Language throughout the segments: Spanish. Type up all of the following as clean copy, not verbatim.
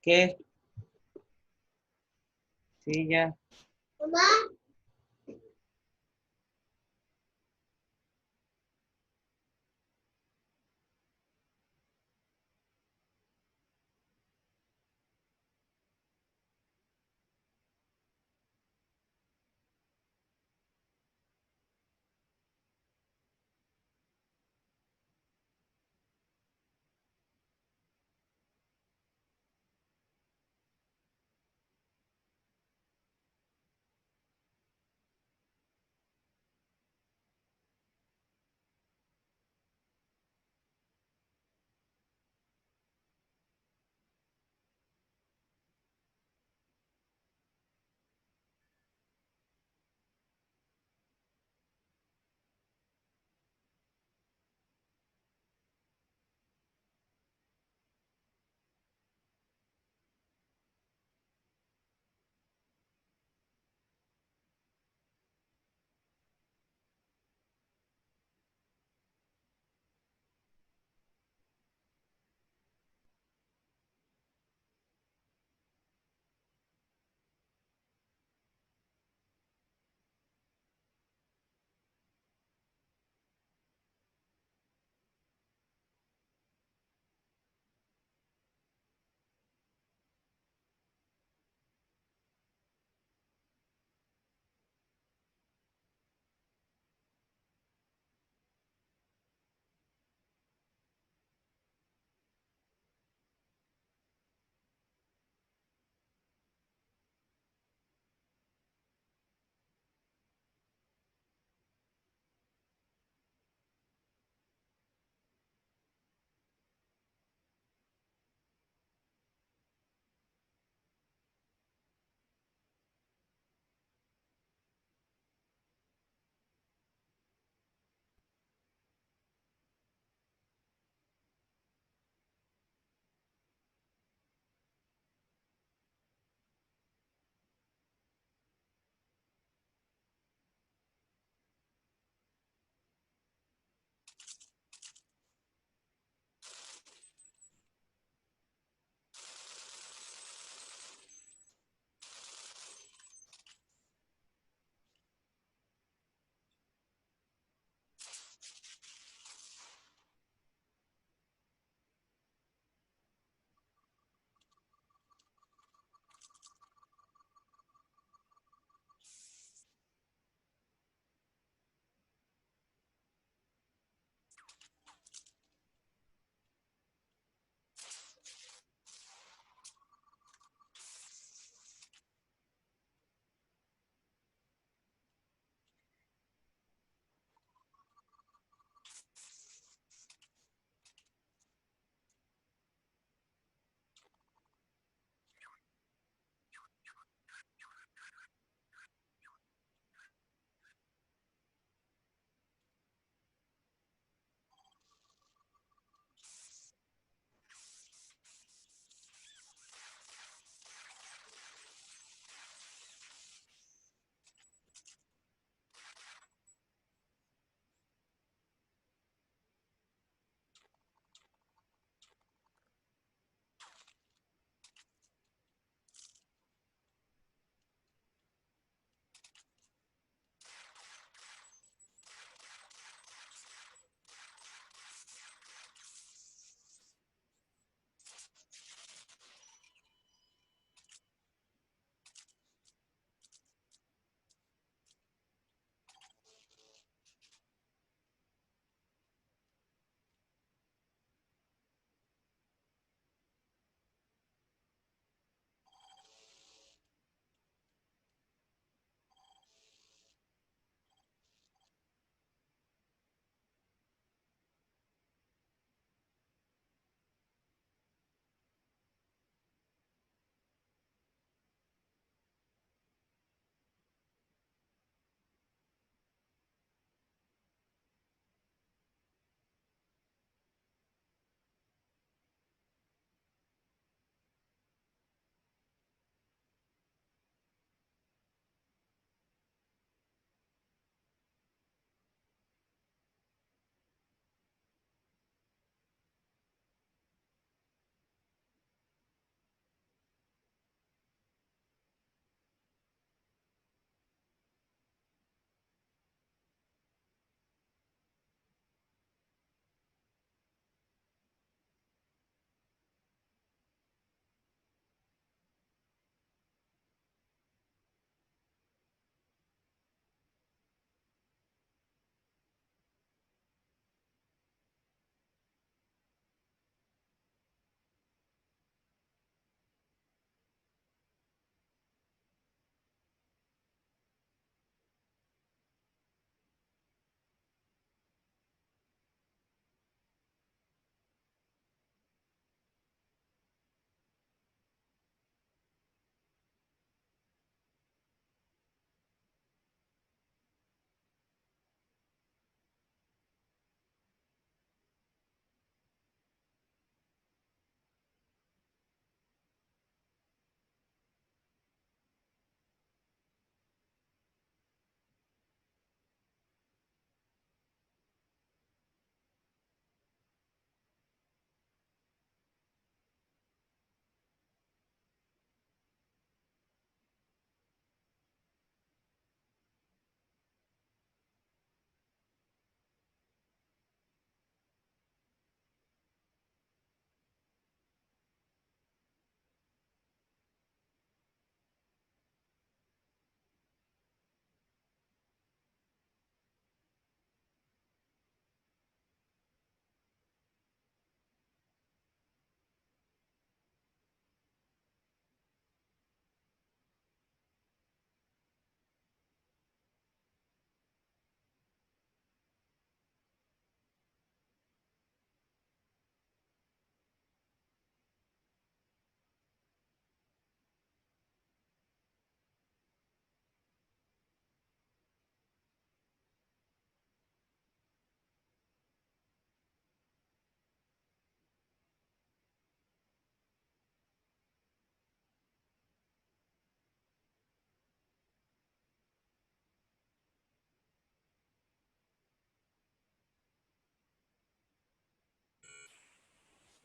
¿Qué? Sí, ya.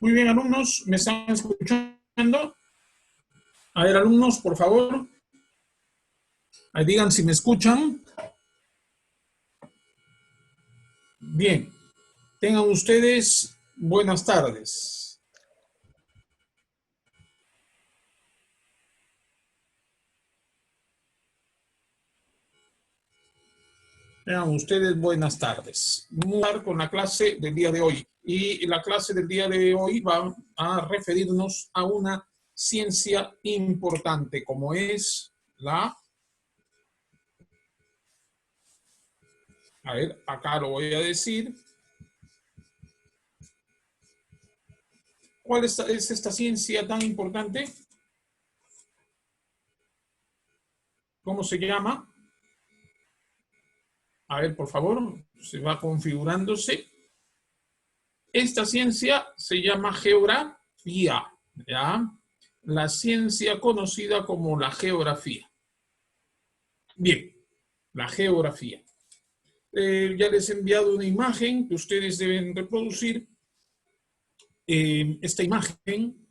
Muy bien, alumnos, ¿me están escuchando? A ver, alumnos, por favor. Ahí digan si me escuchan. Bien. Tengan ustedes buenas tardes. Tengan ustedes buenas tardes. Vamos a empezar con la clase del día de hoy. Y la clase del día de hoy va a referirnos a una ciencia importante, como es la... A ver, acá lo voy a decir. ¿Cuál es esta ciencia tan importante? ¿Cómo se llama? A ver, por favor, se va configurándose. Esta ciencia se llama geografía, ¿ya? La ciencia conocida como la geografía. Bien, la geografía. Ya les he enviado una imagen que ustedes deben reproducir. Esta imagen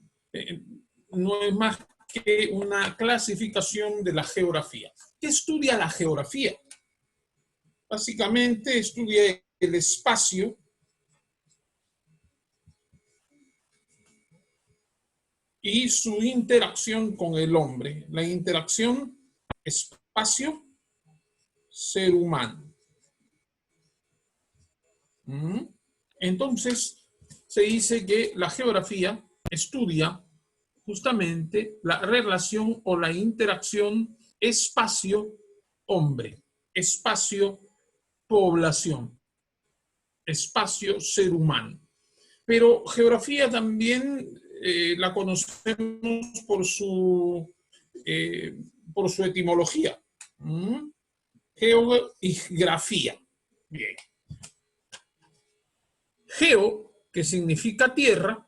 no es más que una clasificación de la geografía. ¿Qué estudia la geografía? Básicamente estudia el espacio y su interacción con el hombre. La interacción espacio-ser humano. Entonces, se dice que la geografía estudia justamente la relación o la interacción espacio-hombre, espacio-población, espacio-ser humano. Pero geografía también la conocemos por su etimología. Geo y grafía. Bien. Geo, que significa tierra,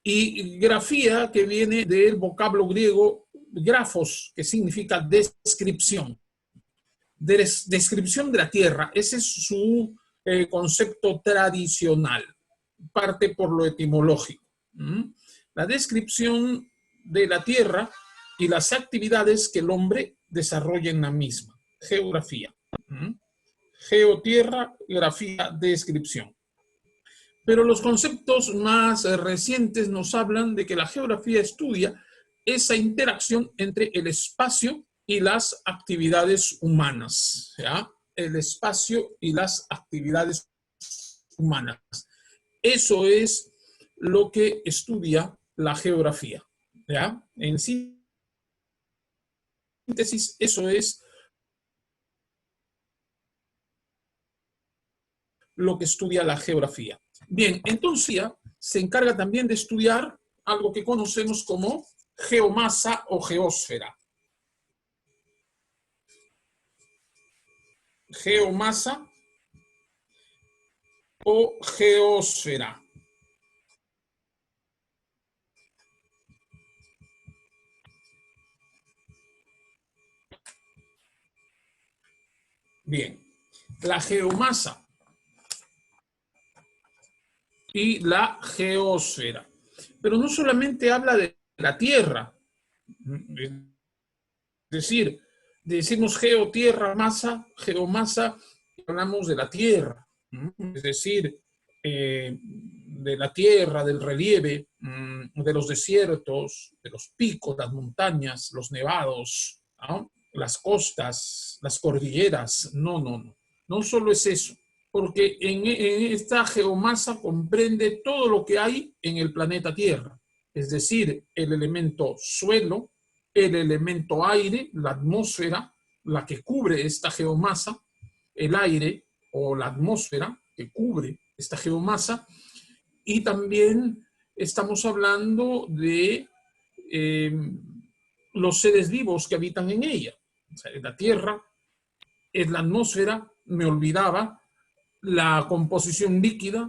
y grafía, que viene del vocablo griego grafos, que significa descripción. Descripción de la tierra. Ese es su concepto tradicional. Parte por lo etimológico. La descripción de la tierra y las actividades que el hombre desarrolla en la misma. Geografía. Geotierra, grafía, descripción. Pero los conceptos más recientes nos hablan de que la geografía estudia esa interacción entre el espacio y las actividades humanas. ¿Ya? El espacio y las actividades humanas. Eso es lo que estudia la geografía. ¿Ya? En síntesis, eso es lo que estudia la geografía. Bien, entonces se encarga también de estudiar algo que conocemos como geomasa o geósfera. Geomasa o geósfera. Bien, la geomasa y la geósfera. Pero no solamente habla de la Tierra, es decir, decimos geotierra, masa, geomasa, hablamos de la Tierra, es decir, de la Tierra, del relieve, de los desiertos, de los picos, las montañas, los nevados, ¿no? Las costas, las cordilleras. No solo es eso, porque en esta geomasa comprende todo lo que hay en el planeta Tierra, es decir, el elemento suelo, el elemento aire, la atmósfera, la que cubre esta geomasa, el aire o la atmósfera que cubre esta geomasa, y también estamos hablando de los seres vivos que habitan en ella. O sea, la Tierra es la atmósfera, me olvidaba, la composición líquida,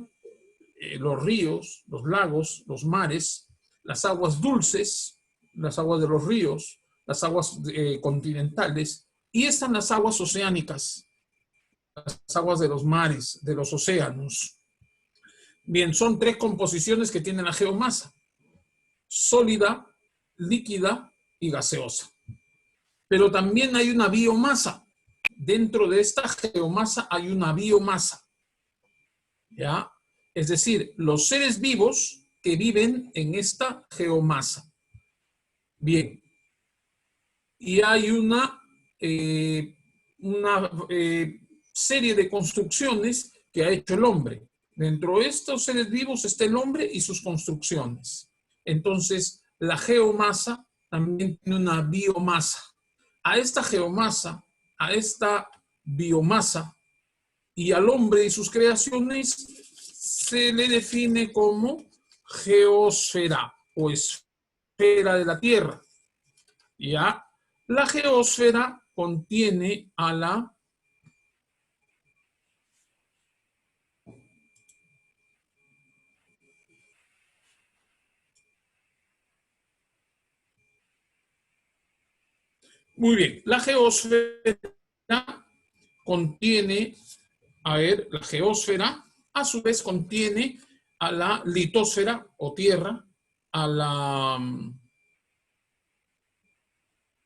los ríos, los lagos, los mares, las aguas dulces, las aguas de los ríos, las aguas continentales, y están las aguas oceánicas, las aguas de los mares, de los océanos. Bien, son tres composiciones que tiene la geomasa: sólida, líquida y gaseosa. Pero también hay una biomasa. Dentro de esta geomasa hay una biomasa, ¿ya? Es decir, los seres vivos que viven en esta geomasa. Bien, y hay una serie de construcciones que ha hecho el hombre. Dentro de estos seres vivos está el hombre y sus construcciones. Entonces, la geomasa también tiene una biomasa. A esta geomasa, a esta biomasa y al hombre y sus creaciones se le define como geosfera o esfera de la Tierra. ¿Ya? La geosfera contiene a la Muy bien, la geosfera contiene, la geosfera a su vez contiene a la litosfera o tierra, a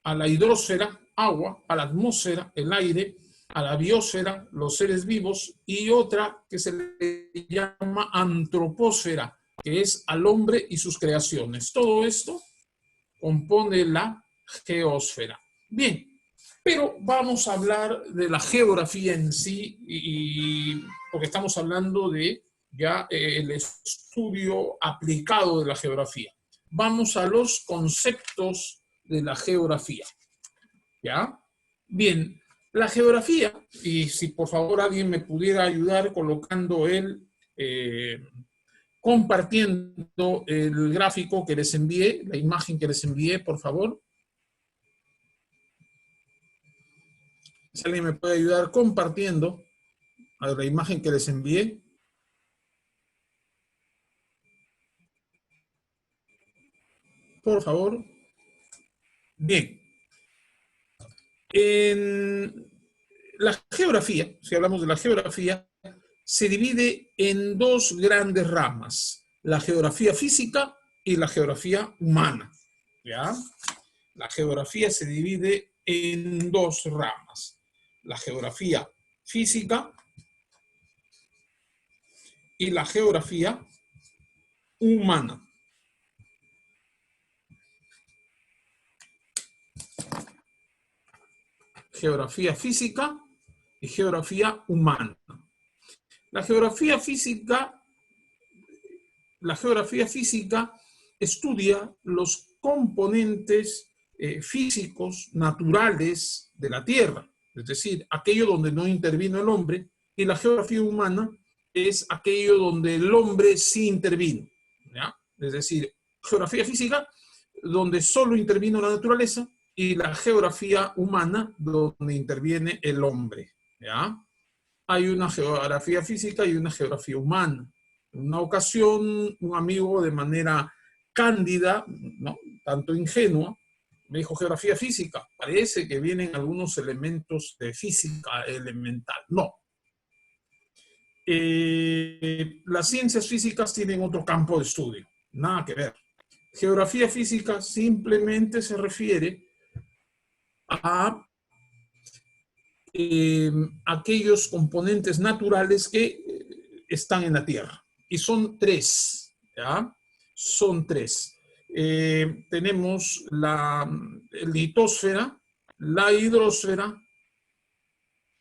la hidrosfera, agua, a la atmósfera, el aire, a la biosfera, los seres vivos, y otra que se le llama antropósfera, que es al hombre y sus creaciones. Todo esto compone la geosfera. Bien, pero vamos a hablar de la geografía en sí, porque estamos hablando de ya el estudio aplicado de la geografía. Vamos a los conceptos de la geografía. ¿Ya? Bien, la geografía, y si por favor alguien me pudiera ayudar colocando compartiendo el gráfico que les envié, la imagen que les envié, por favor. Si alguien me puede ayudar compartiendo a la imagen que les envié. Por favor. Bien. En la geografía, si hablamos de la geografía, se divide en dos grandes ramas: la geografía física y la geografía humana. ¿Ya? La geografía se divide en dos ramas: la geografía física y la geografía humana. Geografía física y geografía humana. La geografía física estudia los componentes físicos naturales de la Tierra, es decir, aquello donde no intervino el hombre, y la geografía humana es aquello donde el hombre sí intervino, ¿ya? Es decir, geografía física donde solo intervino la naturaleza, y la geografía humana donde interviene el hombre, ¿ya? Hay una geografía física y una geografía humana. En una ocasión, un amigo, de manera cándida, ¿no?, tanto ingenua, me dijo: geografía física, parece que vienen algunos elementos de física elemental. No. Las ciencias físicas tienen otro campo de estudio, nada que ver. Geografía física simplemente se refiere a aquellos componentes naturales que están en la Tierra. Y son tres, ¿ya? Son tres. Tenemos la litosfera, la hidrosfera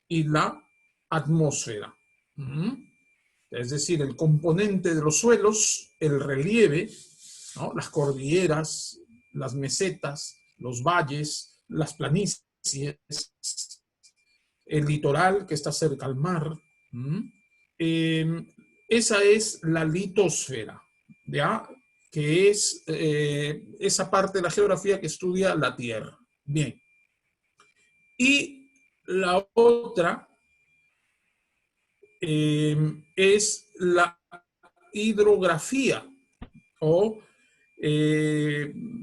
y la atmósfera. Es decir, el componente de los suelos, el relieve, ¿no?, las cordilleras, las mesetas, los valles, las planicies, el litoral que está cerca al mar. Esa es la litosfera, ¿ya?, que es esa parte de la geografía que estudia la Tierra. Bien. Y la otra es la hidrografía, o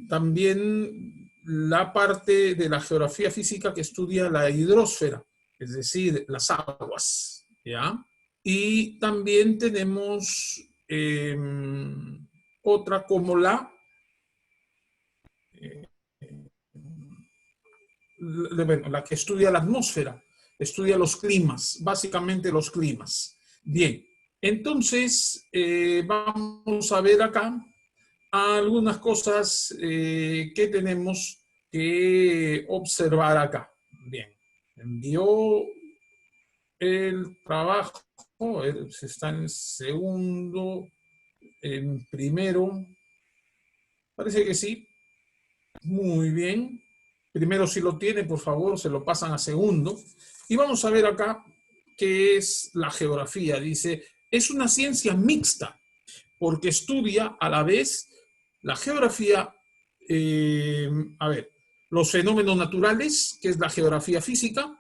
también la parte de la geografía física que estudia la hidrosfera, es decir, las aguas, ¿ya? Y también tenemos otra como bueno, la que estudia la atmósfera, estudia los climas, básicamente los climas. Bien, entonces vamos a ver acá algunas cosas que tenemos que observar acá. Bien, envió el trabajo, se está en segundo, en primero, parece que sí. Muy bien. Primero, si lo tiene, por favor, se lo pasan a segundo. Y vamos a ver acá qué es la geografía. Dice, es una ciencia mixta porque estudia a la vez la geografía, a ver, los fenómenos naturales, que es la geografía física,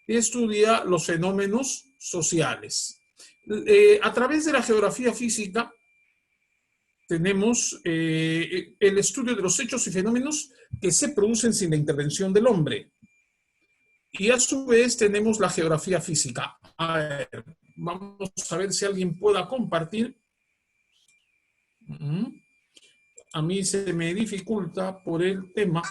y estudia los fenómenos sociales. A través de la geografía física tenemos el estudio de los hechos y fenómenos que se producen sin la intervención del hombre. Y a su vez tenemos la geografía física. A ver, vamos a ver si alguien pueda compartir. A mí se me dificulta por el tema.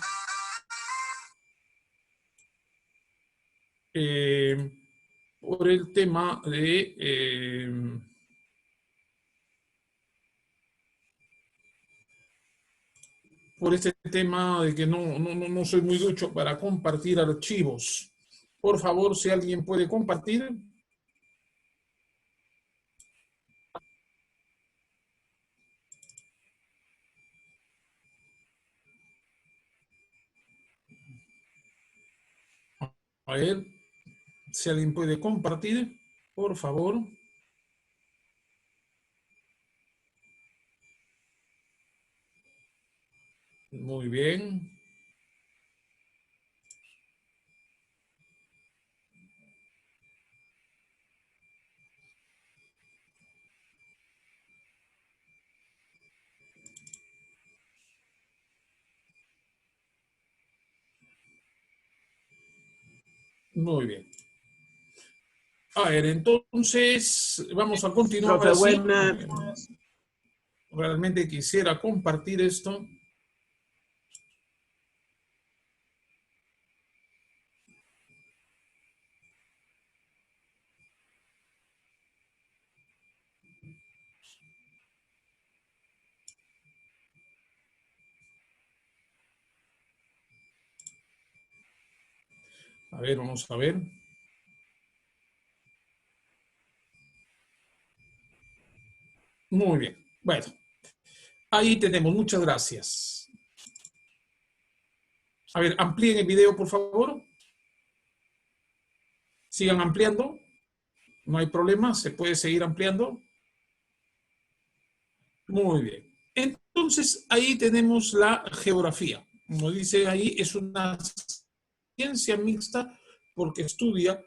Por el tema de... por este tema de que no soy muy ducho para compartir archivos. Por favor, si alguien puede compartir. A ver, si alguien puede compartir, por favor. Muy bien. Muy bien. A ver, entonces vamos a continuar. Profe, así. buenas. Realmente quisiera compartir esto. A ver, vamos a ver. Muy bien. Bueno, ahí tenemos. Muchas gracias. A ver, amplíen el video, por favor. Sigan ampliando. No hay problema. Se puede seguir ampliando. Muy bien. Entonces, ahí tenemos la geografía. Como dice ahí, es una ciencia mixta porque estudia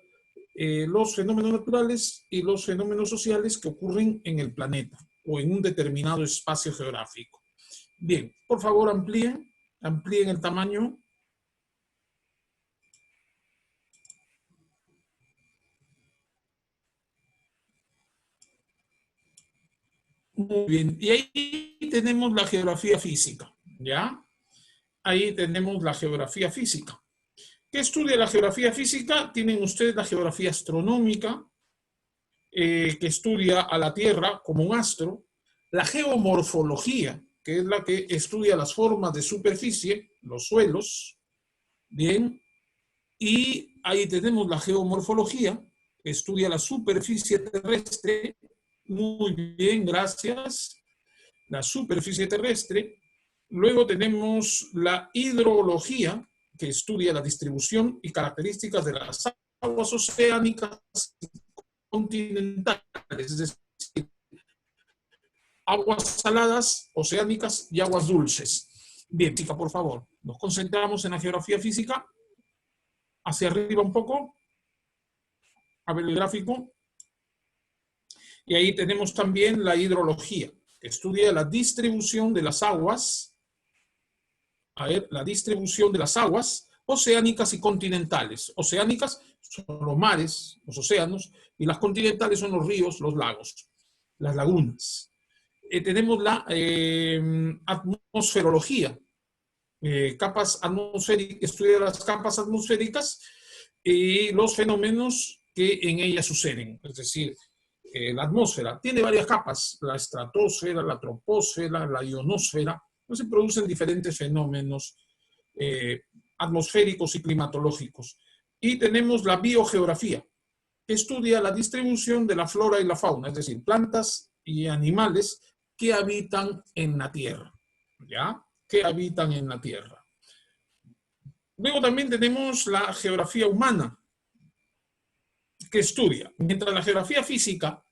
los fenómenos naturales y los fenómenos sociales que ocurren en el planeta o en un determinado espacio geográfico. Bien, por favor amplíen el tamaño. Muy bien, y ahí tenemos la geografía física, ¿ya? Ahí tenemos la geografía física. ¿Qué estudia la geografía física? Tienen ustedes la geografía astronómica, que estudia a la Tierra como un astro, la geomorfología, que es la que estudia las formas de superficie, los suelos, bien, y ahí tenemos la geomorfología, que estudia la superficie terrestre, muy bien, gracias, la superficie terrestre. Luego tenemos la hidrología, que estudia la distribución y características de las aguas oceánicas continentales, es decir, aguas saladas, oceánicas y aguas dulces. Bien, chica, por favor, nos concentramos en la geografía física. Hacia arriba un poco. A ver el gráfico. Y ahí tenemos también la hidrología, que estudia la distribución de las aguas. A ver, la distribución de las aguas oceánicas y continentales. Oceánicas son los mares, los océanos, y las continentales son los ríos, los lagos. las lagunas. Tenemos la atmosferología, capas atmosféricas, estudia las capas atmosféricas y los fenómenos que en ellas suceden. Es decir, la atmósfera tiene varias capas, la estratosfera, la troposfera, la ionosfera. Entonces se producen diferentes fenómenos atmosféricos y climatológicos. Y tenemos la biogeografía, que estudia la distribución de la flora y la fauna, es decir, plantas y animales que habitan en la Tierra, ¿ya? Que habitan en la Tierra. Luego también tenemos la geografía humana, que estudia, mientras la geografía física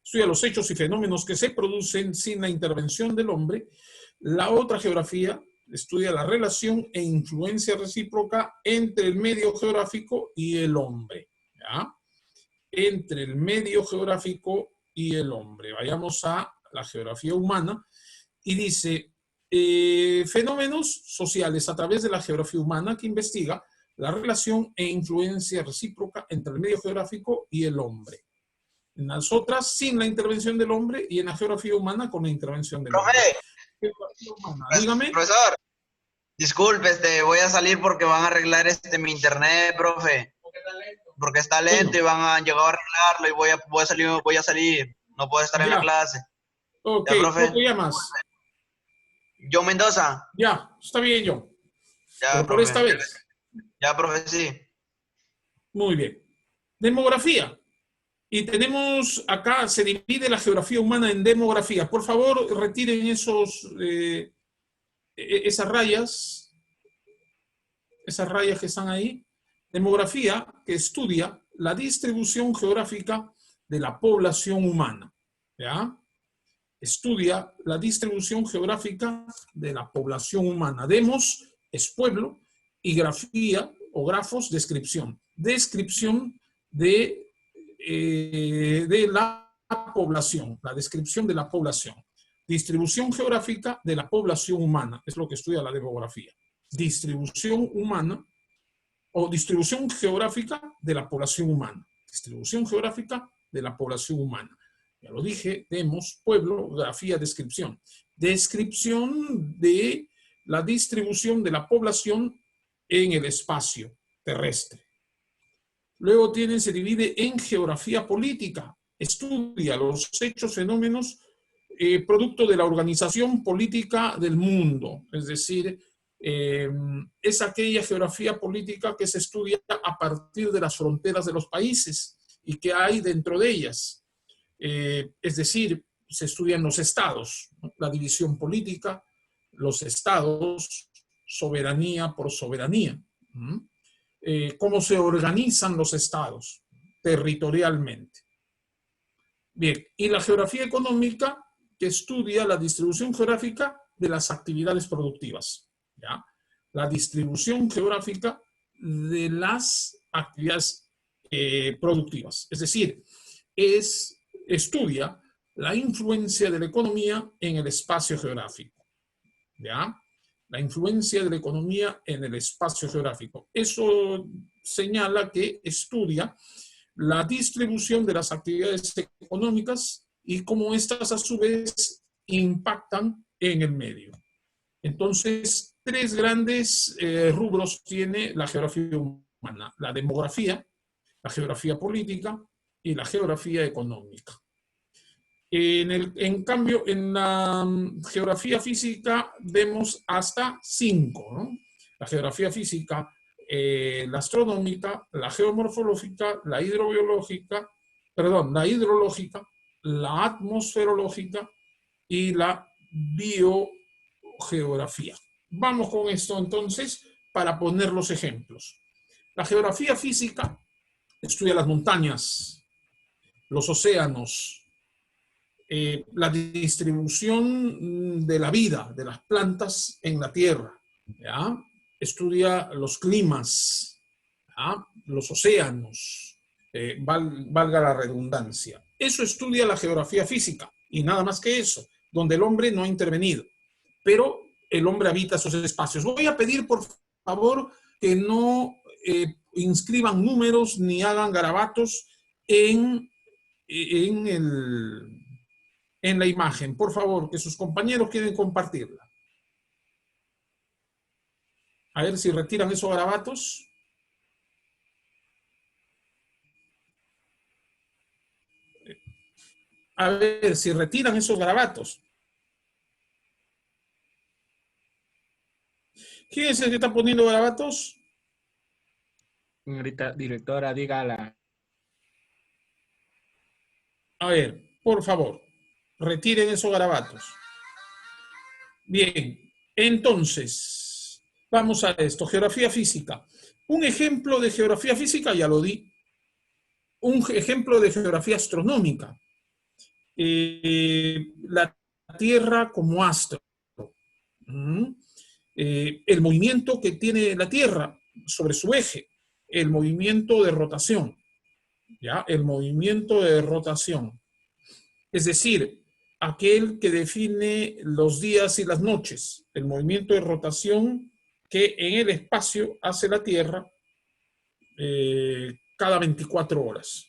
estudia los hechos y fenómenos que se producen sin la intervención del hombre, la otra geografía estudia la relación e influencia recíproca entre el medio geográfico y el hombre, ¿ya? Entre el medio geográfico y el hombre. Vayamos a la geografía humana y dice fenómenos sociales a través de la geografía humana que investiga la relación e influencia recíproca entre el medio geográfico y el hombre. En las otras, sin la intervención del hombre, y en la geografía humana, con la intervención del hombre. Geografía humana. Dígame. Profesor, disculpe, voy a salir porque van a arreglar mi internet, profe. Porque está lento Bueno, y van a llegar a arreglarlo y voy a salir. No puedo estar en la ya. clase. Ok, ¿Ya, ¿cómo profe? te llamas? Yo Mendoza. Ya, está bien yo. Ya, Pero por esta profe. vez. Ya, profe, sí. Muy bien. Demografía. Y tenemos acá, se divide la geografía humana en demografía. Por favor, retiren esas rayas que están ahí. Demografía, que estudia la distribución geográfica de la población humana. ¿Ya? Estudia la distribución geográfica de la población humana. Demos es pueblo y grafía o grafos, descripción. Descripción de la población, la descripción de la población. Distribución geográfica de la población humana, es lo que estudia la demografía. Distribución humana o distribución geográfica de la población humana. Distribución geográfica de la población humana. Ya lo dije, demos, pueblo, grafía, descripción. Descripción de la distribución de la población en el espacio terrestre. Luego se divide en geografía política. Estudia los hechos, fenómenos, producto de la organización política del mundo. Es decir, es aquella geografía política que se estudia a partir de las fronteras de los países y que hay dentro de ellas. Es decir, se estudian los estados, ¿no? La división política, los estados, soberanía por soberanía. Cómo se organizan los estados territorialmente. Bien, y la geografía económica, que estudia la distribución geográfica de las actividades productivas. ¿Ya? La distribución geográfica de las actividades productivas. Es decir, estudia la influencia de la economía en el espacio geográfico. ¿Ya? La influencia de la economía en el espacio geográfico. Eso señala que estudia la distribución de las actividades económicas y cómo estas a su vez impactan en el medio. Entonces, tres grandes rubros tiene la geografía humana: la demografía, la geografía política y la geografía económica. En cambio, en la geografía física vemos hasta 5, ¿no? La geografía física, la astronómica, la geomorfológica, la hidrobiológica, perdón, la hidrológica, la atmosferológica y la biogeografía. Vamos con esto entonces para poner los ejemplos. La geografía física estudia las montañas, los océanos, la distribución de la vida, de las plantas en la Tierra. ¿Ya? Estudia los climas, ¿ya? Los océanos, valga la redundancia. Eso estudia la geografía física y nada más que eso, donde el hombre no ha intervenido, pero el hombre habita esos espacios. Voy a pedir, por favor, que no inscriban números ni hagan garabatos en el en la imagen. Por favor, que sus compañeros quieren compartirla. A ver si retiran esos garabatos. A ver si retiran esos garabatos. ¿Quién es el que está poniendo garabatos? Señorita directora, dígala. A ver, por favor, retiren esos garabatos. Bien, entonces, vamos a esto, geografía física. Un ejemplo de geografía física, ya lo di. Un ejemplo de geografía astronómica. La Tierra como astro. El movimiento que tiene la Tierra sobre su eje, el movimiento de rotación, ¿ya? El movimiento de rotación. Es decir, aquel que define los días y las noches, el movimiento de rotación que en el espacio hace la Tierra cada 24 horas.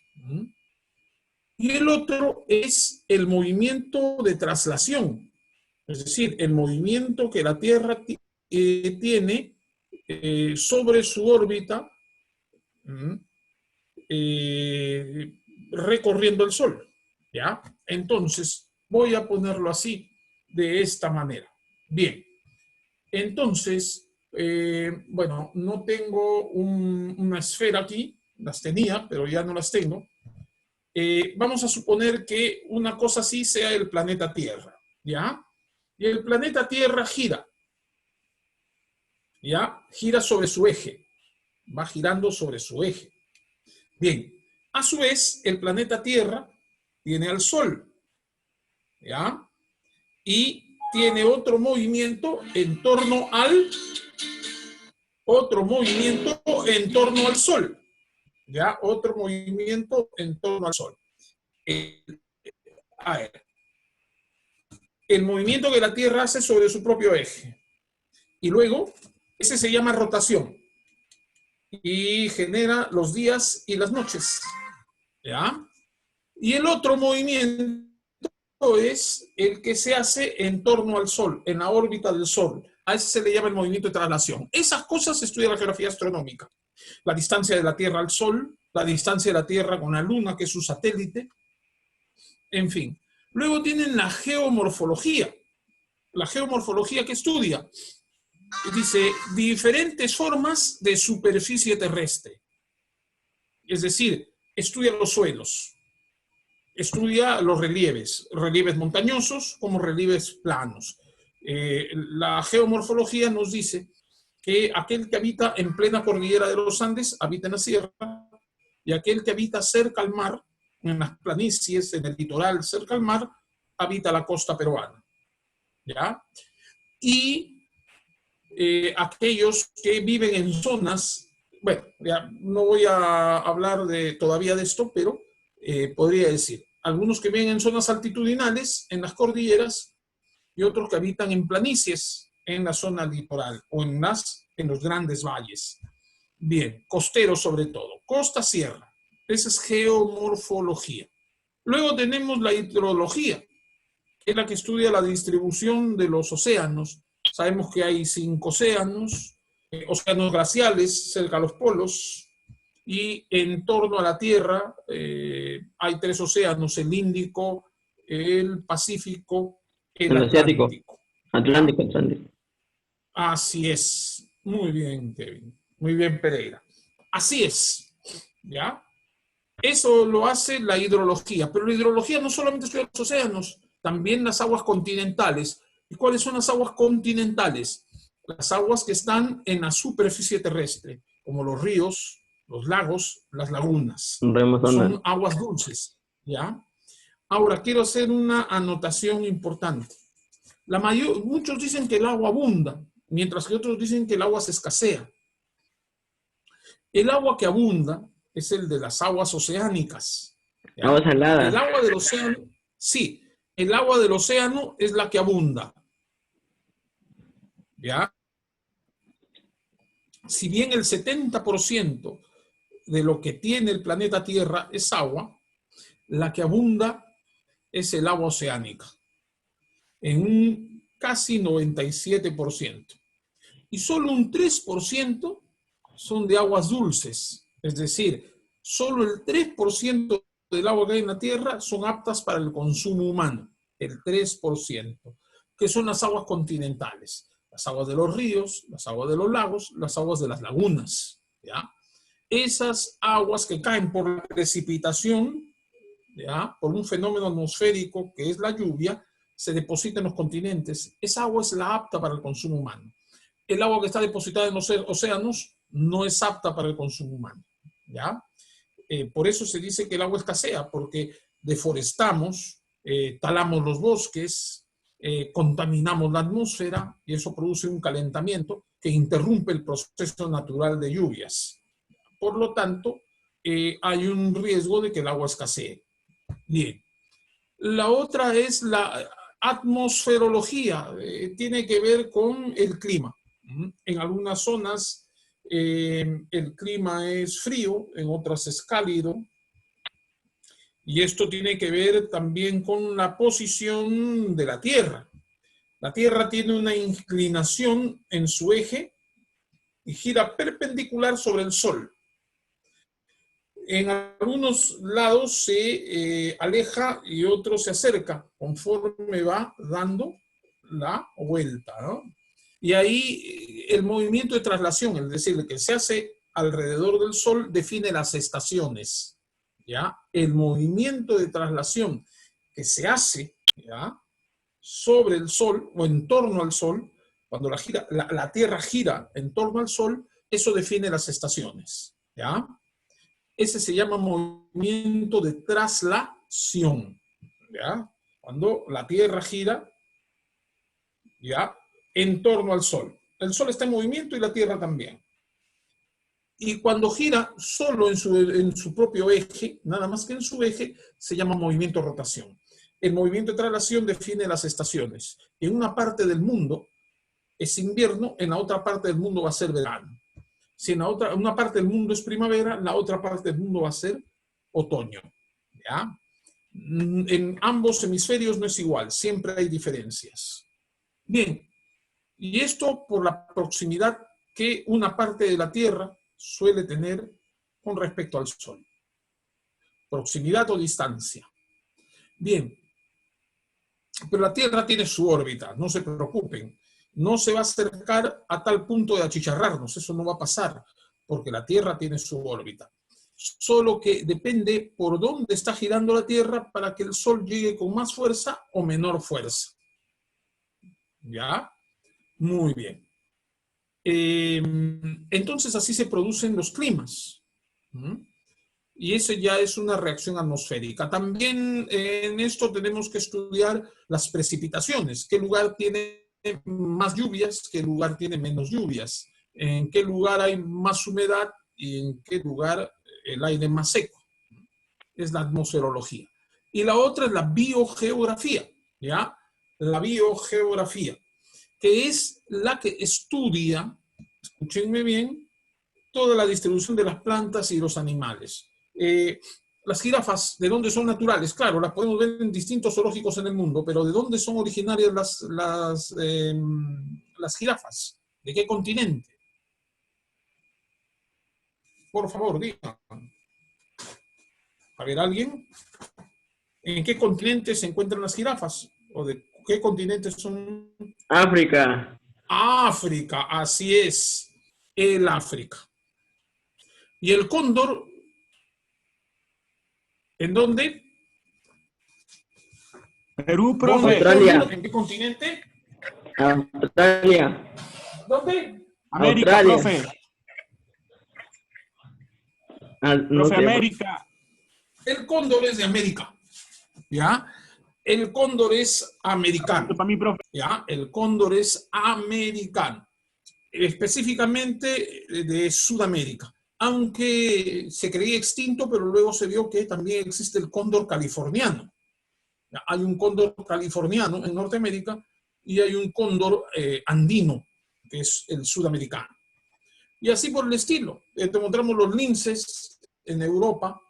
Y el otro es el movimiento de traslación, es decir, el movimiento que la Tierra tiene sobre su órbita recorriendo el Sol. ¿Ya? Entonces, voy a ponerlo así, de esta manera. Bien, entonces, bueno, no tengo una esfera aquí, las tenía, pero ya no las tengo. Vamos a suponer que una cosa así sea el planeta Tierra, ¿ya? Y el planeta Tierra gira, ¿ya? Gira sobre su eje, va girando sobre su eje. Bien, a su vez, el planeta Tierra tiene al Sol, ¿ya? Y tiene otro movimiento en torno al Sol, ¿ya? Otro movimiento en torno al Sol. A ver, el movimiento que la Tierra hace sobre su propio eje. Y luego, ese se llama rotación. Y genera los días y las noches, ¿ya? Y el otro movimiento es el que se hace en torno al Sol, en la órbita del Sol. A ese se le llama el movimiento de traslación. Esas cosas se estudia la geografía astronómica. La distancia de la Tierra al Sol, la distancia de la Tierra con la Luna, que es su satélite, en fin. Luego tienen la geomorfología. La geomorfología que estudia, dice, diferentes formas de superficie terrestre. Es decir, estudia los suelos, estudia los relieves montañosos como relieves planos. La geomorfología nos dice que aquel que habita en plena cordillera de los Andes habita en la sierra, y aquel que habita cerca al mar, en las planicies, en el litoral cerca al mar, habita la costa peruana. ¿Ya? Y aquellos que viven en zonas, bueno, ya no voy a hablar todavía de esto, pero podría decir, algunos que viven en zonas altitudinales, en las cordilleras, y otros que habitan en planicies, en la zona litoral, o en los grandes valles. Bien, costeros sobre todo, costa, sierra. Esa es geomorfología. Luego tenemos la hidrología, que es la que estudia la distribución de los océanos. Sabemos que hay 5 océanos, océanos glaciales cerca de los polos, y en torno a la Tierra hay 3 océanos, el Índico, el Pacífico, el Asiático. Atlántico. Atlántico, Atlántico. Así es. Muy bien, Kevin. Muy bien, Pereira. Así es. ¿Ya? Eso lo hace la hidrología, pero la hidrología no solamente estudia los océanos, también las aguas continentales. ¿Y cuáles son las aguas continentales? Las aguas que están en la superficie terrestre, como los ríos, los lagos, las lagunas. Son aguas dulces, ¿ya? Ahora, quiero hacer una anotación importante. Muchos dicen que el agua abunda, mientras que otros dicen que el agua se escasea. El agua que abunda es el de las aguas oceánicas. ¿Ya? Agua salada. El agua del océano, sí, el agua del océano es la que abunda. ¿Ya? Si bien el 70% de lo que tiene el planeta Tierra es agua, la que abunda es el agua oceánica, en un casi 97%. Y solo un 3% son de aguas dulces, es decir, solo el 3% del agua que hay en la Tierra son aptas para el consumo humano, el 3%, que son las aguas continentales, las aguas de los ríos, las aguas de los lagos, las aguas de las lagunas, ¿ya? Esas aguas que caen por la precipitación, ¿ya?, por un fenómeno atmosférico que es la lluvia, se deposita en los continentes. Esa agua es la apta para el consumo humano. El agua que está depositada en los océanos no es apta para el consumo humano, ¿ya? Por eso se dice que el agua escasea, porque deforestamos, talamos los bosques, contaminamos la atmósfera y eso produce un calentamiento que interrumpe el proceso natural de lluvias. Por lo tanto, hay un riesgo de que el agua escasee. Bien. La otra es la atmosferología, tiene que ver con el clima. En algunas zonas el clima es frío, en otras es cálido. Y esto tiene que ver también con la posición de la Tierra. La Tierra tiene una inclinación en su eje y gira perpendicular sobre el Sol. En algunos lados se aleja y otros se acerca conforme va dando la vuelta, ¿no? Y ahí el movimiento de traslación, es decir, que se hace alrededor del Sol, define las estaciones, ¿ya? El movimiento de traslación que se hace, ¿ya?, sobre el Sol o en torno al Sol, cuando la Tierra gira en torno al Sol, eso define las estaciones, ¿ya? Ese se llama movimiento de traslación, ¿ya? Cuando la Tierra gira, ¿ya?, en torno al Sol. El Sol está en movimiento y la Tierra también. Y cuando gira solo en su propio eje, nada más que en su eje, se llama movimiento de rotación. El movimiento de traslación define las estaciones. En una parte del mundo es invierno, en la otra parte del mundo va a ser verano. Si en una parte del mundo es primavera, la otra parte del mundo va a ser otoño, ¿ya? En ambos hemisferios no es igual, siempre hay diferencias. Bien, y esto por la proximidad que una parte de la Tierra suele tener con respecto al Sol. Proximidad o distancia. Bien, pero la Tierra tiene su órbita, no se preocupen. No se va a acercar a tal punto de achicharrarnos, eso no va a pasar, porque la Tierra tiene su órbita. Solo que depende por dónde está girando la Tierra para que el Sol llegue con más fuerza o menor fuerza. ¿Ya? Muy bien. Entonces así se producen los climas. Y eso ya es una reacción atmosférica. También en esto tenemos que estudiar las precipitaciones. ¿Qué lugar tiene más lluvias? ¿Qué lugar tiene menos lluvias? ¿En qué lugar hay más humedad? ¿Y en qué lugar el aire más seco? Es la atmosferología. Y la otra es la biogeografía, ¿ya? La biogeografía, que es la que estudia, escúchenme bien, toda la distribución de las plantas y los animales. Las jirafas, ¿de dónde son naturales? Claro, las podemos ver en distintos zoológicos en el mundo, pero ¿de dónde son originarias las jirafas? ¿De qué continente? Por favor, digan. A ver, ¿alguien? ¿En qué continente se encuentran las jirafas? ¿O de qué continente son? África. África, así es. El África. ¿Y el cóndor? ¿En dónde? Perú, profe. Australia. ¿En qué continente? Australia. ¿Dónde? América, Australia. profe. No Profe, sé. América. El cóndor es de América, ¿ya? El cóndor es americano, Para mí, profe. ¿ya? El cóndor es americano, específicamente de Sudamérica, aunque se creía extinto, pero luego se vio que también existe el cóndor californiano. ¿Ya? Hay un cóndor californiano en Norteamérica y hay un cóndor andino, que es el sudamericano. Y así por el estilo. Encontramos los linces en Europa,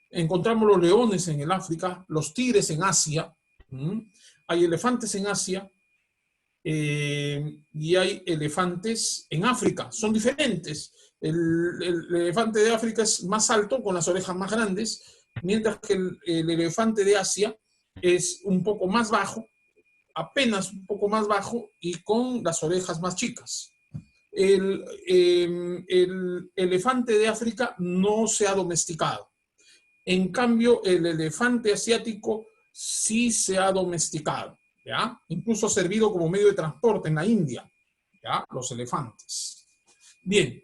encontramos los leones en el África, los tigres en Asia, ¿Mm? Hay elefantes en Asia y hay elefantes en África. Son diferentes. El elefante de África es más alto, con las orejas más grandes, mientras que el elefante de Asia es un poco más bajo, apenas un poco más bajo y con las orejas más chicas. El elefante de África no se ha domesticado. En cambio, el elefante asiático sí se ha domesticado, ¿ya? Incluso ha servido como medio de transporte en la India, ¿ya? Los elefantes. Bien.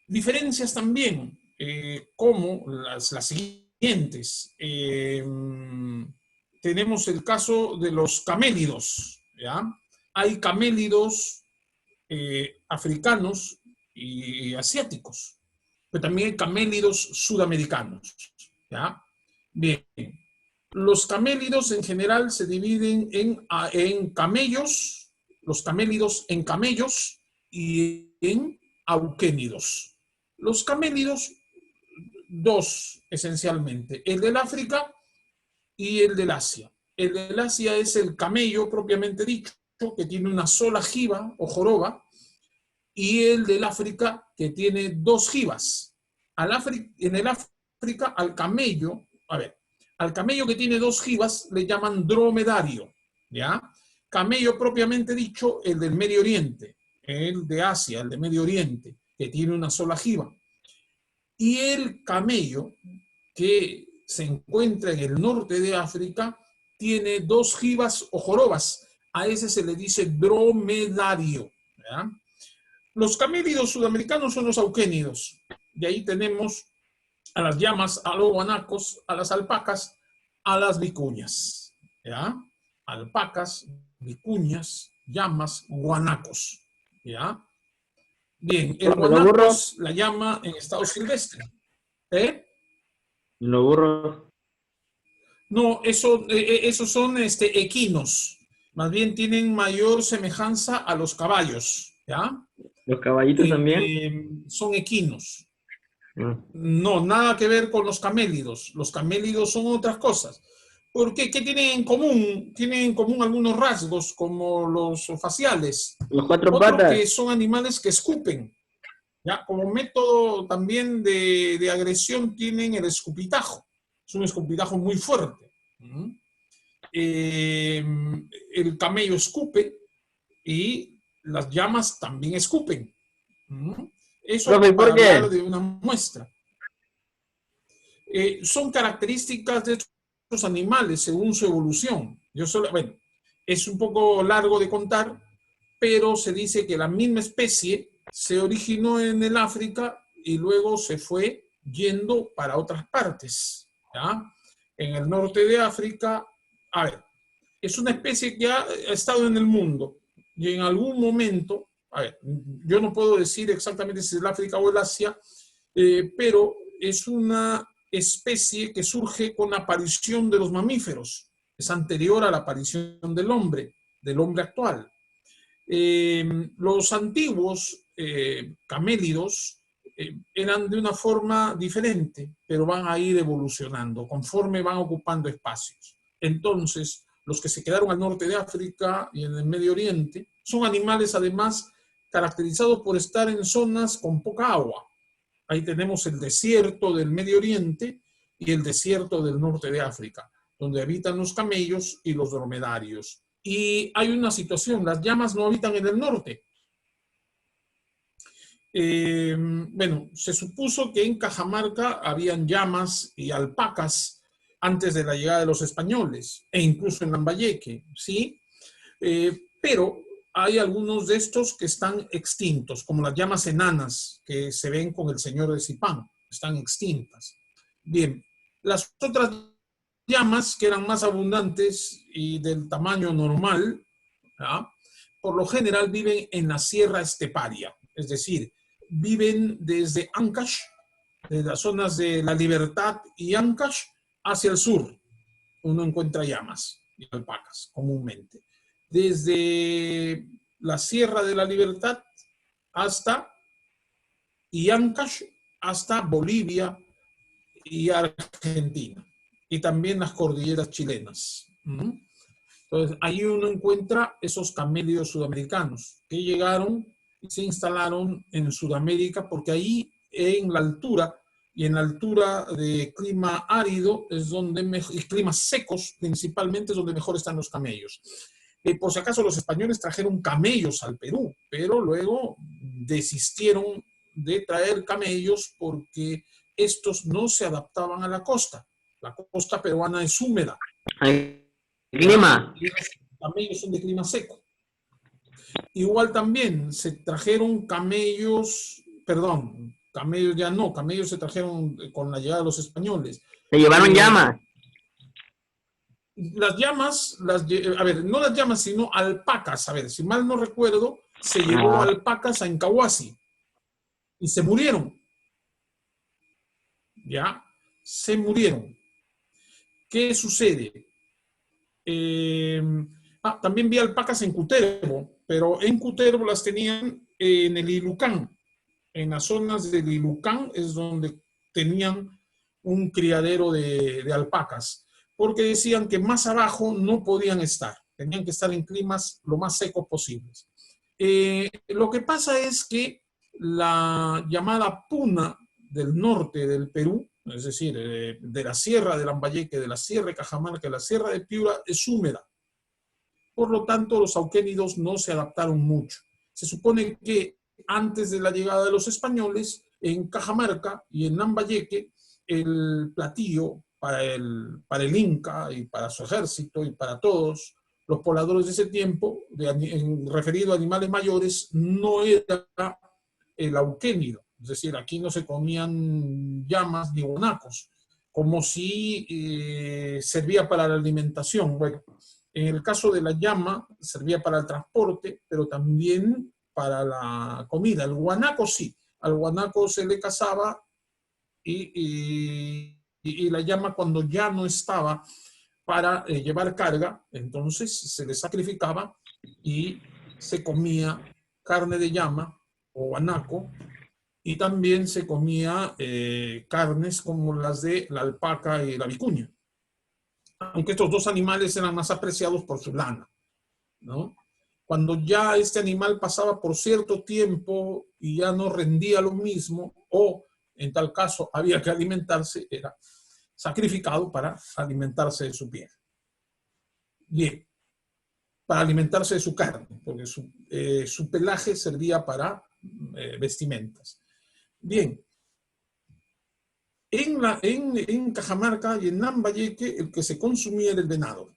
Diferencias también, como las siguientes. Tenemos el caso de los camélidos, ¿ya? Hay camélidos africanos y asiáticos, pero también hay camélidos sudamericanos, ¿ya? Bien, los camélidos en general se dividen en camellos, los camélidos en camellos y en auquénidos. Los camélidos, dos esencialmente, el del África y el del Asia. El del Asia es el camello propiamente dicho, que tiene una sola jiba o joroba, y el del África, que tiene dos jibas. En el África, al camello, al camello que tiene dos jibas le llaman dromedario, ¿ya? Camello propiamente dicho, el del Medio Oriente, el de Asia, el de Medio Oriente, que tiene una sola jiba. Y el camello que se encuentra en el norte de África tiene dos jibas o jorobas. A ese se le dice dromedario, ¿ya? Los camélidos sudamericanos son los auquénidos. De ahí tenemos a las llamas, a los guanacos, a las alpacas, a las vicuñas. ¿Ya? Alpacas, vicuñas, llamas, guanacos. ¿Ya? Bien, el guanaco es la llama en estado silvestre. ¿Eh? ¿Los burros? No, esos son equinos. Más bien tienen mayor semejanza a los caballos. ¿Ya? ¿Los caballitos también? Son equinos. No, nada que ver con los camélidos. Los camélidos son otras cosas. ¿Por qué? ¿Qué tienen en común? Tienen en común algunos rasgos, como los faciales. Los cuatro patas. Que son animales que escupen. ¿Ya? Como método también de agresión tienen el escupitajo. Es un escupitajo muy fuerte. El camello escupe y las llamas también escupen. Eso para hablar de una muestra. Son características de estos animales según su evolución. Bueno, es un poco largo de contar, pero se dice que la misma especie se originó en el África y luego se fue yendo para otras partes. ¿Ya? En el norte de África, es una especie que ha estado en el mundo y en algún momento, yo no puedo decir exactamente si es el África o el Asia, pero es una especie que surge con la aparición de los mamíferos. Es anterior a la aparición del hombre actual. Los antiguos camélidos eran de una forma diferente, pero van a ir evolucionando conforme van ocupando espacios. Entonces, los que se quedaron al norte de África y en el Medio Oriente son animales además caracterizados por estar en zonas con poca agua. Ahí tenemos el desierto del Medio Oriente y el desierto del norte de África, donde habitan los camellos y los dromedarios. Y hay una situación, las llamas no habitan en el norte. Bueno, se supuso que en Cajamarca habían llamas y alpacas antes de la llegada de los españoles, e incluso en Lambayeque, ¿sí? Pero hay algunos de estos que están extintos, como las llamas enanas que se ven con el señor de Zipán, están extintas. Bien, las otras llamas que eran más abundantes y del tamaño normal, ¿ya? Por lo general viven en la sierra esteparia, es decir, viven desde Ancash, de las zonas de La Libertad y Ancash, hacia el sur. Uno encuentra llamas y alpacas comúnmente. Desde la Sierra de la Libertad hasta Ancash, hasta Bolivia y Argentina, y también las cordilleras chilenas. Entonces, ahí uno encuentra esos camélidos sudamericanos que llegaron y se instalaron en Sudamérica, porque ahí en la altura y en la altura de clima árido es donde y climas secos principalmente es donde mejor están los camellos. Por si acaso los españoles trajeron camellos al Perú, pero luego desistieron de traer camellos porque estos no se adaptaban a la costa. La costa peruana es húmeda. ¿El clima? Los camellos son de clima seco. Igual también se trajeron camellos, perdón, camellos ya no, camellos se trajeron con la llegada de los españoles. Se llevaron llamas. Las llamas, a ver, no las llamas, sino alpacas. A ver, si mal no recuerdo, se llevó alpacas a Incahuasi y se murieron. Ya, se murieron. ¿Qué sucede? También vi alpacas en Cutervo, pero en Cutervo las tenían en el Ilucán. En las zonas del Ilucán es donde tenían un criadero de alpacas, porque decían que más abajo no podían estar, tenían que estar en climas lo más secos posibles. Lo que pasa es que la llamada puna del norte del Perú, es decir, de la sierra de Lambayeque, de la sierra de Cajamarca, de la sierra de Piura, es húmeda. Por lo tanto, los auquénidos no se adaptaron mucho. Se supone que antes de la llegada de los españoles, en Cajamarca y en Lambayeque, el platillo para el Inca y para su ejército y para todos los pobladores de ese tiempo, referido a animales mayores, no era el auquénido. Es decir, aquí no se comían llamas ni guanacos, como si servía para la alimentación. Bueno, en el caso de la llama, servía para el transporte, pero también para la comida. El guanaco sí, al guanaco se le cazaba y la llama, cuando ya no estaba para llevar carga, entonces se le sacrificaba y se comía carne de llama o guanaco, y también se comía carnes como las de la alpaca y la vicuña, aunque estos dos animales eran más apreciados por su lana, ¿no? Cuando ya este animal pasaba por cierto tiempo y ya no rendía lo mismo, o en tal caso había que alimentarse, era sacrificado para alimentarse de su piel. Bien, para alimentarse de su carne, porque su pelaje servía para vestimentas. Bien, en Cajamarca y en Lambayeque el que se consumía era el venado,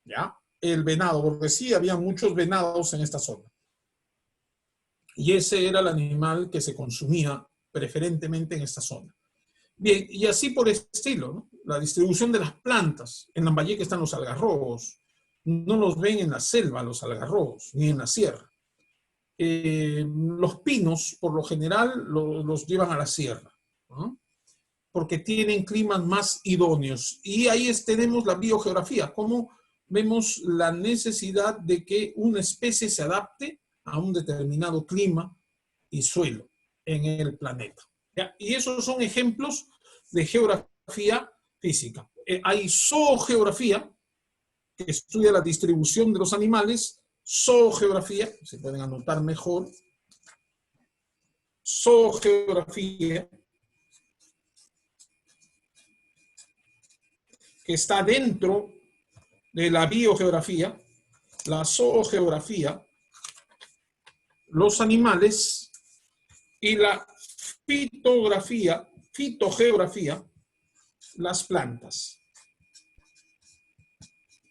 ¿ya? El venado, porque sí había muchos venados en esta zona. Y ese era el animal que se consumía preferentemente en esta zona. Bien, y así por este estilo, ¿no? La distribución de las plantas. En Lambayeque están los algarrobos. No los ven en la selva los algarrobos, ni en la sierra. Los pinos, por lo general, los llevan a la sierra, ¿no? Porque tienen climas más idóneos. Y ahí tenemos la biogeografía, cómo vemos la necesidad de que una especie se adapte a un determinado clima y suelo en el planeta. ¿Ya? Y esos son ejemplos de geografía física. Hay zoogeografía, que estudia la distribución de los animales. Zoogeografía, se pueden anotar mejor. Zoogeografía, que está dentro de la biogeografía. La zoogeografía, los animales, y la fitogeografía, las plantas.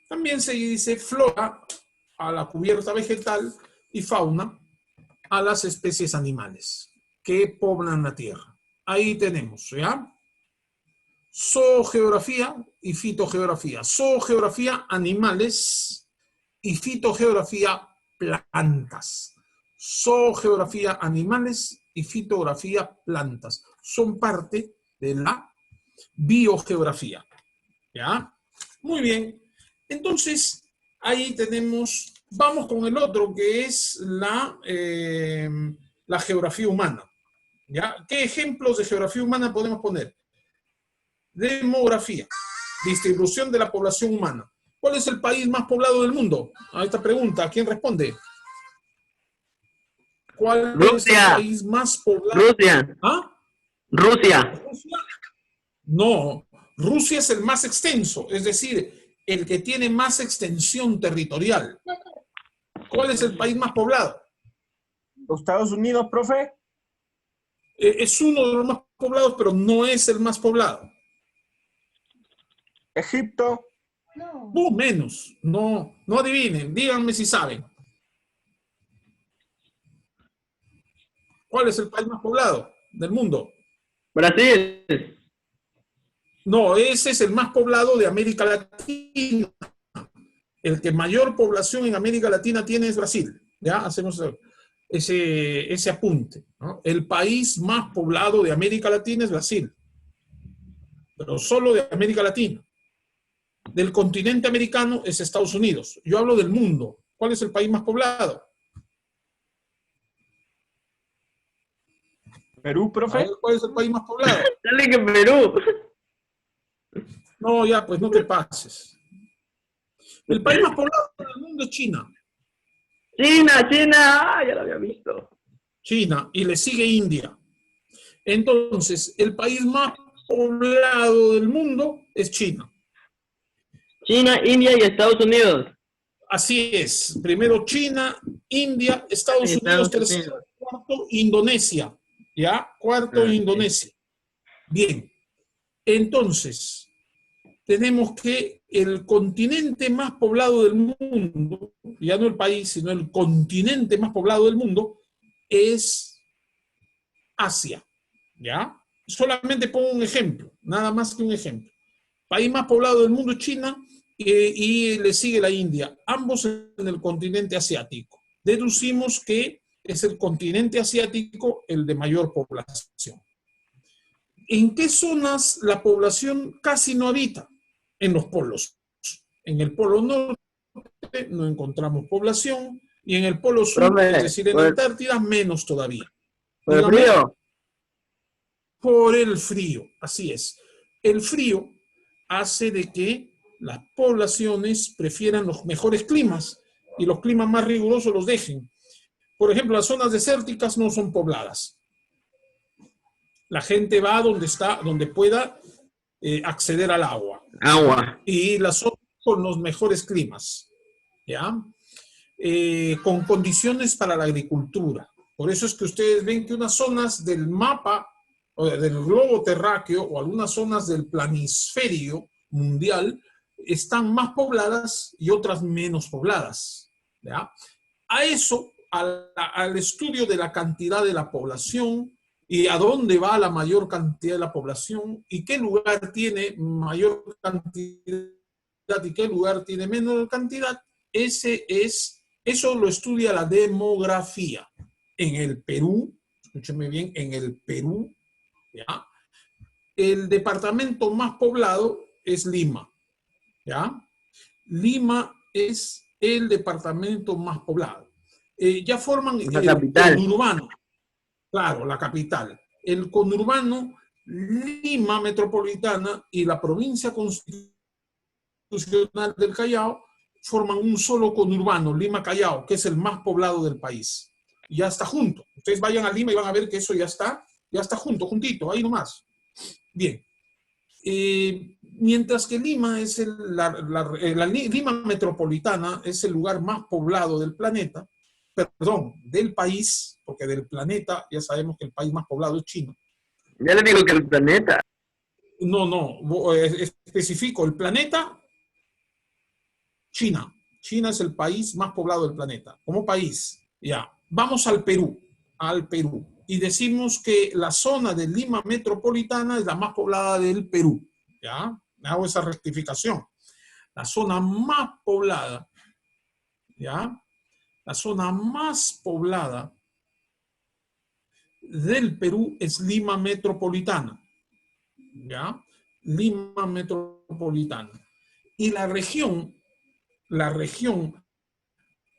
También se dice flora a la cubierta vegetal y fauna a las especies animales que poblan la tierra. Ahí tenemos, ¿ya? Zoogeografía y fitogeografía. Zoogeografía, animales, y fitogeografía, plantas. Zoogeografía, animales, y fitografía, plantas. Son parte de la biogeografía. ¿Ya? Muy bien. Entonces, ahí tenemos, vamos con el otro, que es la geografía humana. ¿Ya? ¿Qué ejemplos de geografía humana podemos poner? Demografía. Distribución de la población humana. ¿Cuál es el país más poblado del mundo? A esta pregunta, ¿quién responde? ¿Cuál es el Rusia. país más poblado? Rusia. ¿Ah? Rusia. ¿Rusia? No, Rusia es el más extenso, es decir, el que tiene más extensión territorial. ¿Cuál es el país más poblado? ¿Los Estados Unidos, profe? Es uno de los más poblados, pero no es el más poblado. ¿Egipto? No, menos. No, no adivinen. Díganme si saben. ¿Cuál es el país más poblado del mundo? Brasil. No, ese es el más poblado de América Latina. El que mayor población en América Latina tiene es Brasil. Ya hacemos ese apunte, ¿no? El país más poblado de América Latina es Brasil, pero solo de América Latina. Del continente americano es Estados Unidos. Yo hablo del mundo. ¿Cuál es el país más poblado? ¿Perú, A profe? ver, ¿cuál es el país más poblado? Dale que Perú. No, ya, pues no te pases. El país más poblado del mundo es China. China, China. Ah, ya lo había visto. China, y le sigue India. Entonces, el país más poblado del mundo es China. China, India y Estados Unidos. Así es. Primero China, India, Estados Unidos, Estados tercero, Unidos. cuarto, Indonesia. ¿Ya? Cuarto, Ah, Indonesia. Bien. Entonces, tenemos que el continente más poblado del mundo, ya no el país, sino el continente más poblado del mundo, es Asia. ¿Ya? Solamente pongo un ejemplo, nada más que un ejemplo. País más poblado del mundo es China y le sigue la India, ambos en el continente asiático. Deducimos que es el continente asiático el de mayor población. ¿En qué zonas la población casi no habita? En los polos. En el polo norte no encontramos población y en el polo sur, Profe, es decir, en la Antártida, menos todavía. por el Dígame. frío. Por el frío, así es. El frío hace de que las poblaciones prefieran los mejores climas y los climas más rigurosos los dejen. Por ejemplo, las zonas desérticas no son pobladas. La gente va donde está, donde pueda acceder al agua. Agua. Y las zonas con los mejores climas, ¿ya? Con condiciones para la agricultura. Por eso es que ustedes ven que unas zonas del mapa o del globo terráqueo o algunas zonas del planisferio mundial están más pobladas y otras menos pobladas, ¿ya? A eso, al estudio de la cantidad de la población y a dónde va la mayor cantidad de la población y qué lugar tiene mayor cantidad y qué lugar tiene menor cantidad, eso lo estudia la demografía. En el Perú, escúcheme bien, en el Perú, ¿ya? El departamento más poblado es Lima, ¿ya? Lima es el departamento más poblado. Ya forman La el capital. conurbano, claro, la capital. El conurbano, Lima metropolitana y la provincia constitucional del Callao forman un solo conurbano, Lima-Callao, que es el más poblado del país. Y ya está junto. Ustedes vayan a Lima y van a ver que eso ya está junto, juntito, ahí nomás. Bien. Mientras que Lima es la Lima metropolitana es el lugar más poblado del planeta, perdón, del país, porque del planeta ya sabemos que el país más poblado es China. Ya le digo que el planeta. No, especifico, el planeta, China. China es el país más poblado del planeta, como país. Ya, vamos al Perú, y decimos que la zona de Lima metropolitana es la más poblada del Perú. ¿Ya? Hago esa rectificación. La zona más poblada, ¿ya? La zona más poblada del Perú es Lima metropolitana, ¿ya? Lima metropolitana. Y la región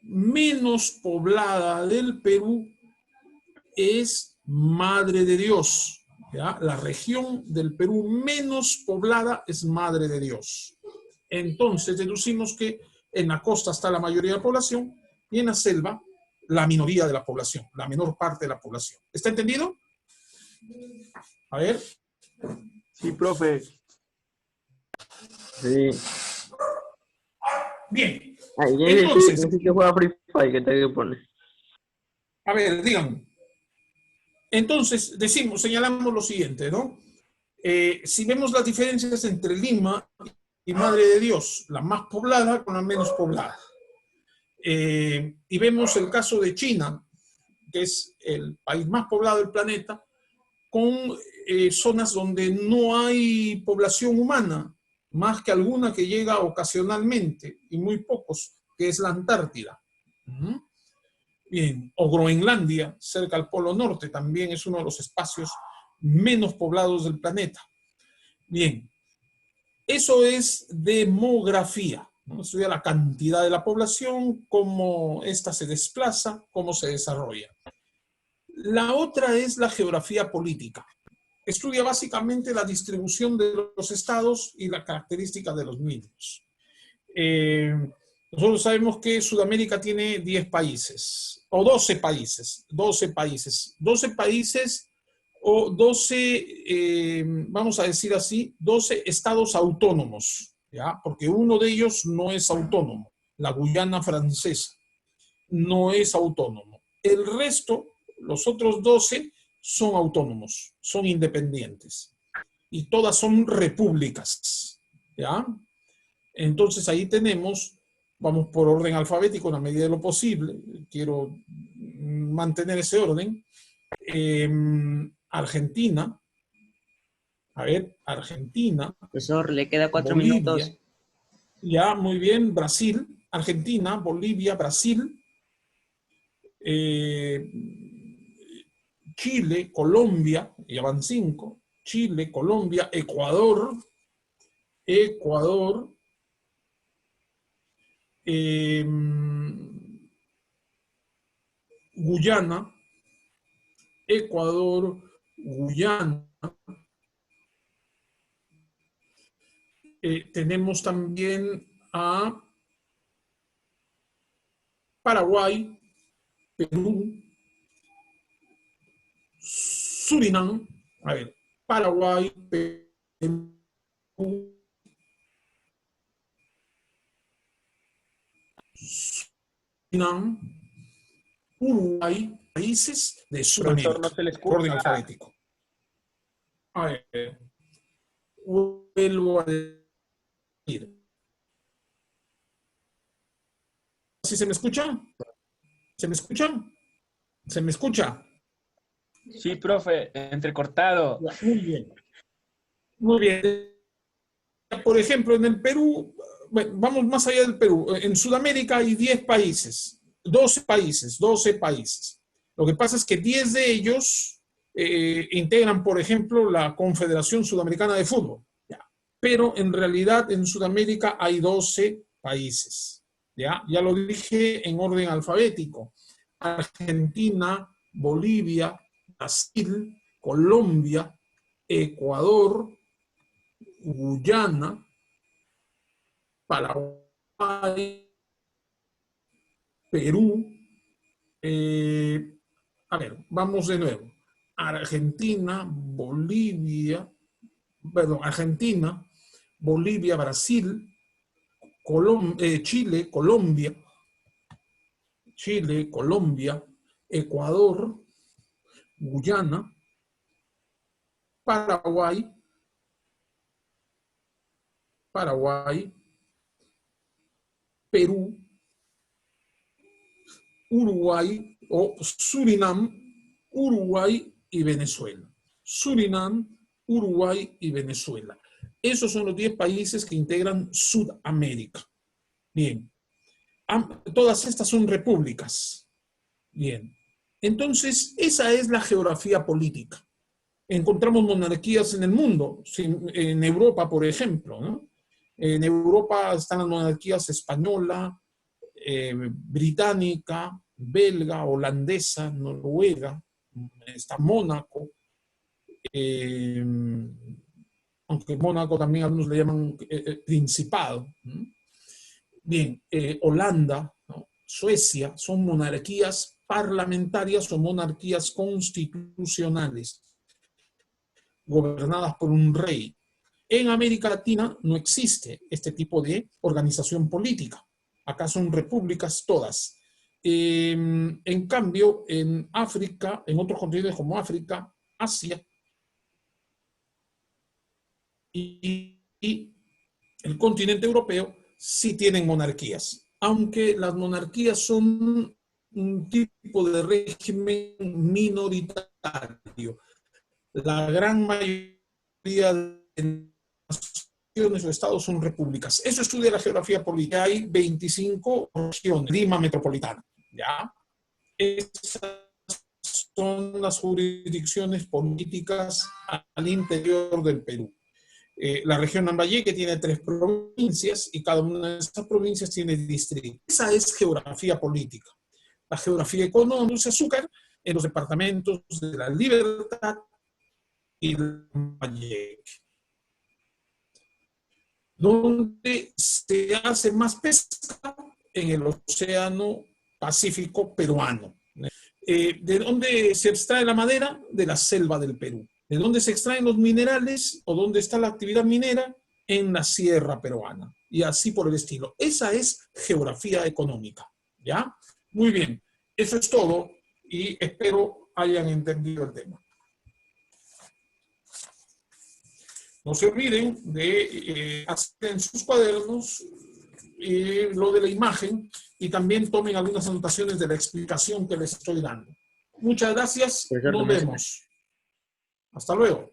menos poblada del Perú es Madre de Dios. ¿ya? La región del Perú menos poblada es Madre de Dios. Entonces deducimos que en la costa está la mayoría de la población y en la selva la minoría de la población, la menor parte de la población. ¿Está entendido? A ver. Sí, profe. Sí. Bien. Ay, Entonces, sí que juega Free Fire, que te que pone. a ver, díganme. Entonces, señalamos lo siguiente, ¿no? Si vemos las diferencias entre Lima y Madre de Dios, la más poblada con la menos poblada. Y vemos el caso de China, que es el país más poblado del planeta, con zonas donde no hay población humana, más que alguna que llega ocasionalmente, y muy pocos, que es la Antártida. Bien, o Groenlandia, cerca al Polo Norte, también es uno de los espacios menos poblados del planeta. Bien, eso es demografía, ¿no? Estudia la cantidad de la población, cómo ésta se desplaza, cómo se desarrolla. La otra es la geografía política. Estudia básicamente la distribución de los estados y la característica de los mismos. Nosotros sabemos que Sudamérica tiene 10 países, o 12 países, 12 países, 12 países o 12, vamos a decir así, 12 estados autónomos, ¿ya? Porque uno de ellos no es autónomo, la Guyana Francesa no es autónomo. El resto, los otros 12, son autónomos, son independientes. Y todas son repúblicas, ¿ya? Entonces ahí tenemos, vamos por orden alfabético en la medida de lo posible, quiero mantener ese orden. Argentina, a ver, Argentina, Profesor, le queda 4 Bolivia, minutos. ya, muy bien, Brasil, Argentina, Bolivia, Brasil, Chile, Colombia, ya van 5, Chile, Colombia, Ecuador, Guyana, Ecuador, Guyana. Tenemos también a Paraguay, Perú, Surinam, a ver, Paraguay, Perú, Surinam, Uruguay, países de Profesor, no Sudamérica, se le por orden escucha. alfabético. A ver, vuelvo a decir. ¿Sí se me escucha? ¿Se me escucha? ¿Se me escucha? Sí, profe, entrecortado. Muy bien. Muy bien. Por ejemplo, en el Perú, bueno, vamos más allá del Perú, en Sudamérica hay 10 países, 12 países, 12 países. Lo que pasa es que 10 de ellos integran, por ejemplo, la Confederación Sudamericana de Fútbol. ¿Ya? Pero en realidad en Sudamérica hay 12 países. Ya lo dije en orden alfabético. Argentina, Bolivia, Brasil, Colombia, Ecuador, Guyana, Paraguay, Perú. A ver, vamos de nuevo. Argentina, Bolivia, Brasil, Chile, Colombia, Ecuador, Guyana, Paraguay, Perú, Uruguay o Surinam, Uruguay y Venezuela. Surinam, Uruguay y Venezuela. Esos son los 10 países que integran Sudamérica. Bien. Todas estas son repúblicas. Bien. Entonces, esa es la geografía política. Encontramos monarquías en el mundo, en Europa, por ejemplo, ¿no? En Europa están las monarquías española, británica, belga, holandesa, noruega, está Mónaco, aunque Mónaco también algunos le llaman principado. Bien, Holanda, ¿no? Suecia, son monarquías parlamentarias o monarquías constitucionales, gobernadas por un rey. En América Latina no existe este tipo de organización política. Acá son repúblicas todas. En cambio, en África, en otros continentes como África, Asia y el continente europeo sí tienen monarquías, aunque las monarquías son un tipo de régimen minoritario. La gran mayoría de naciones o estados son repúblicas. Eso estudia la geografía política. Hay 25 regiones, Lima metropolitana, ¿ya? Esas son las jurisdicciones políticas al interior del Perú. La región Lambayeque tiene 3 provincias y cada una de esas provincias tiene distritos. Esa es geografía política. La geografía económica produce azúcar en los departamentos de La Libertad y Lambayeque, donde se hace más pesca en el Océano Pacífico peruano. ¿De dónde se extrae la madera? De la selva del Perú. ¿De dónde se extraen los minerales o dónde está la actividad minera? En la sierra peruana. Y así por el estilo. Esa es geografía económica. ¿Ya? Muy bien. Eso es todo y espero hayan entendido el tema. No se olviden de hacer en sus cuadernos lo de la imagen y también tomen algunas anotaciones de la explicación que les estoy dando. Muchas gracias. Nos vemos. Hasta luego.